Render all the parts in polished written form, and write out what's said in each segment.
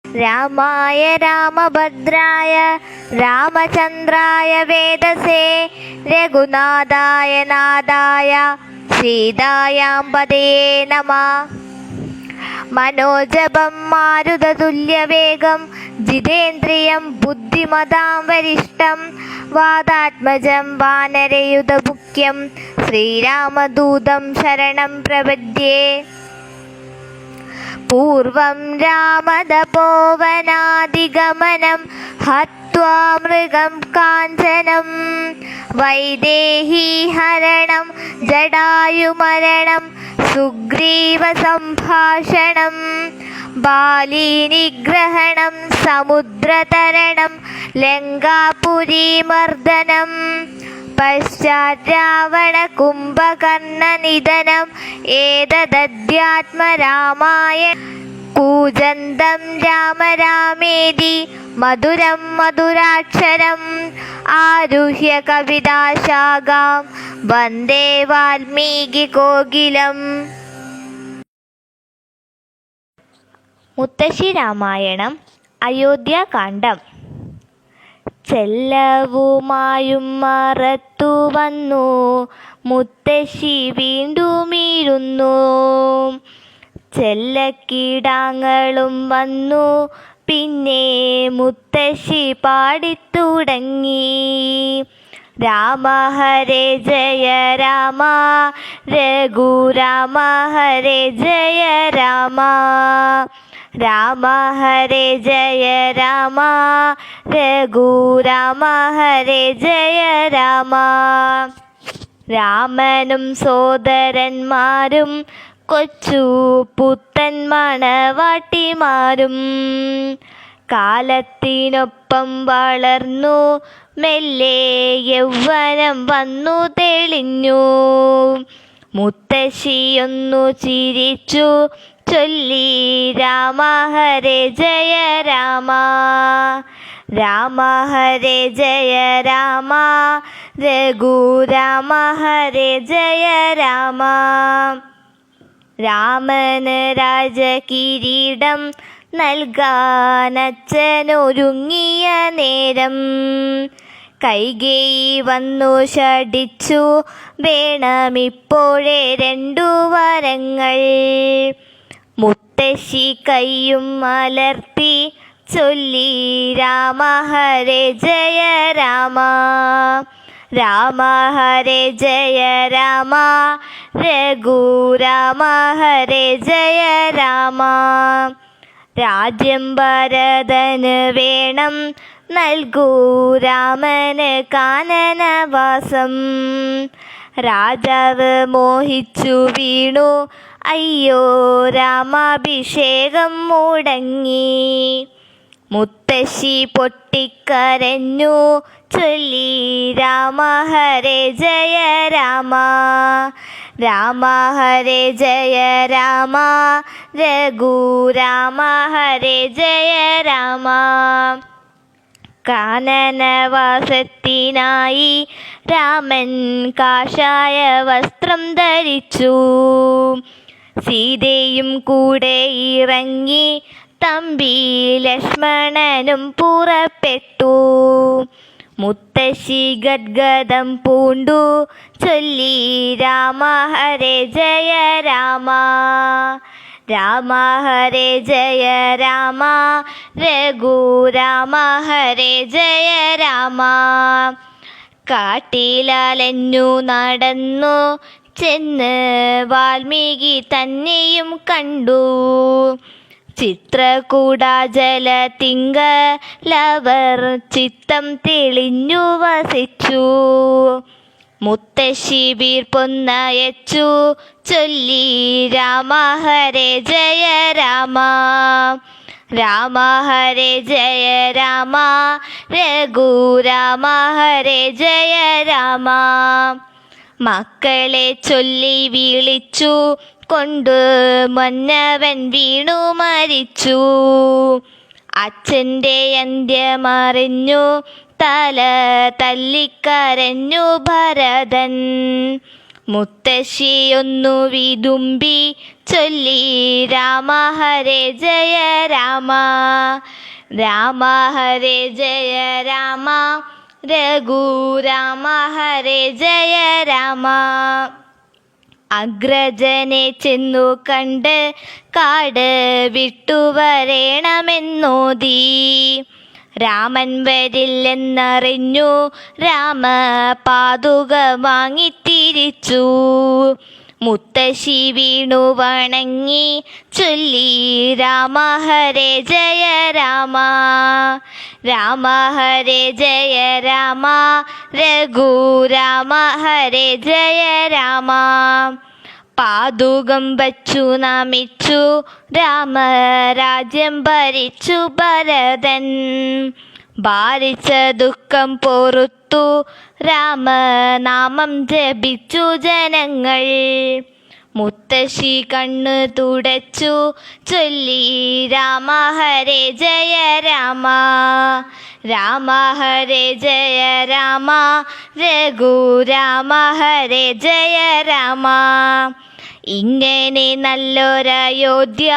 രാമായ രാമഭദ്രായ രാമചന്ദ്രായ വേദസേ രഘുനാഥായ നാഥായ സീതായാംപതേ നമഃ. മനോജപം മാരുതതുല്യവേഗം ജിതേന്ദ്രിയം ബുദ്ധിമതാം വരിഷ്ഠം വാതാത്മജം വാനരയുധമുഖ്യം ശ്രീരാമദൂതം ശരണം പ്രപദ്യേ. പൂർവം രാമതപോവനാദിഗമനം ഹത്വാ മൃഗം കാഞ്ചനം വൈദേഹീഹരണം ജടായുമരണം സുഗ്രീവസംഭാഷണം ബാലീനിഗ്രഹണം സമുദ്രതരണം ലങ്കാപുരീമർദ്ദനം പശ്ചാത് രാവണ കുംഭകർണനിധനം ഏതദധ്യാത്മരാമായണം കൂജന്തം രാമ രാമേതി മധുരം മധുരാക്ഷരം ആരുഹ്യ കവിതാശാഖാം വന്ദേ വാൽമീകി കോകിലം. മുത്തശ്ശി രാമായണം അയോധ്യാകാന്ഡം. ചെല്ലവുമായും മറത്തു വന്നു മുത്തശ്ശി വീണ്ടുമിരുന്നു. ചെല്ലക്കീടാങ്ങളും വന്നു പിന്നെ മുത്തശ്ശി പാടിത്തുടങ്ങി. രാമ ഹരേ ജയ രാമ രഘുരാമ ഹരേ ജയ രാമ രാമ ഹരേ ജയ രാമ രഘുരാമ ഹരേ ജയ രാമ. രാമനും സോദരന്മാരും കൊച്ചു പുത്തൻ മണവാട്ടിമാരും കാലത്തിനൊപ്പം വളർന്നു മെല്ലെ യൗവനം വന്നു തെളിഞ്ഞു. മുത്തശ്ശിയൊന്നു ചിരിച്ചു ചൊല്ലി രാമ ഹരേ ജയ രാമ രാമ ഹരേ ജയ രാമ രഘുരാമ ഹരേ ജയ രാമ. രാമന് രാജകിരീടം നൽകാനച്ഛനൊരുങ്ങിയ നേരം കൈകേയി വന്നു ശഠിച്ചു വേണമിപ്പോഴേ 2 വരങ്ങൾ. മുത്തശ്ശി കൈയും മലർത്തി ചൊല്ലി രാമ ഹരേ ജയ രാമ രാമ ഹരേ ജയ രാമ രഘുരാമ ഹരേ ജയ രാമ. രാജ്യം ഭരതന് വേണം നൽകൂ രാമന് കാനനവാസം. രാജാവ് മോഹിച്ചു വീണു അയ്യോ രാമാഭിഷേകം മുടങ്ങി. മുത്തശ്ശി പൊട്ടിക്കരഞ്ഞു ചൊല്ലി രാമ ഹരേ ജയ രാമ രാമ ഹരേ ജയ രാമ രഘുരാമ ഹരേ ജയ രാമ. കാനനവാസത്തിനായി രാമൻ കാഷായ വസ്ത്രം ധരിച്ചു. സീതയും കൂടെ ഇറങ്ങി തമ്പി ലക്ഷ്മണനും പുറപ്പെട്ടു. മുത്തശ്ശി ഗദ്ഗദം പൂണ്ടു ചൊല്ലി രാമ ഹരേ ജയ രാമ രാമ ഹരേ ജയ രാമ രഘുരാമ ഹരേ ജയ രാമ. കാട്ടിലലഞ്ഞു നടന്നു ചെന്ന് വാൽമീകി തന്നെയും കണ്ടു. ചിത്രകൂടാജലത്തിങ്കലവർ ചിത്തം തെളിഞ്ഞു വസിച്ചു. മുത്തശ്ശി വീർപ്പൊന്നയച്ചു ചൊല്ലി രാമ ഹരേ ജയ രാമ രാമ ഹരേ ജയ രാമ രഘുരാമ ഹരേ ജയ രാമ. മക്കളെ ചൊല്ലി വിളിച്ചു കൊണ്ട് മന്നവൻ വീണു മരിച്ചു. അച്ഛൻ്റെ അന്ത്യമറിഞ്ഞു തല തല്ലിക്കരഞ്ഞു ഭരതൻ. മുത്തശ്ശിയൊന്നു വിതുമ്പി ചൊല്ലി രാമ ഹരേ ജയ രാമ. രാമ ഹരേ ജയ രാമ, രഘുരാമ ഹരേ ജയ രാമ. അഗ്രജനെ ചെന്നു കണ്ട് കാട് വിട്ടുവരേണമെന്നോതി. രാമൻ വരില്ലെന്നറിഞ്ഞു രാമ പാതുക വാങ്ങിത്തിരിച്ചു. മുത്തശ്ശി വീണു വണങ്ങി ചൊല്ലി രാമ ഹരേ ജയ രാമ. രാമ ഹരേ ജയ രാമ, രഘുരാമ ഹരേ ജയ രാമ. പാതുകം വച്ചു നമിച്ചു രാമരാജ്യം ഭരിച്ചു ഭരതൻ. ഭാരിച്ച ദുഃഖം പൊറുത്തു രാമനാമം ജപിച്ചു ജനങ്ങൾ. മുത്തശ്ശി കണ്ണു തുടച്ചു ചൊല്ലി രാമ ഹരേ ജയ രാമ. രാമ ഹരേ ജയ രാമ, രഘുരാമ ഹരേ ജയ രാമ. ഇങ്ങനെ നല്ലൊരയോധ്യ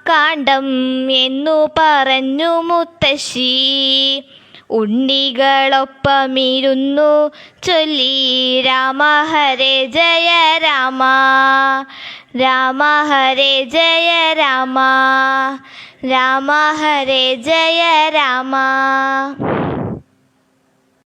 കാണ്ഡം എന്നു പറഞ്ഞു മുത്തശ്ശി. ഉണ്ണികളൊപ്പമിരുന്നു ചൊല്ലി രാമ ഹരേ ജയ രാമ. രാമ ഹരേ ജയ രാമ, രാമ ഹരേ ജയ രാമ.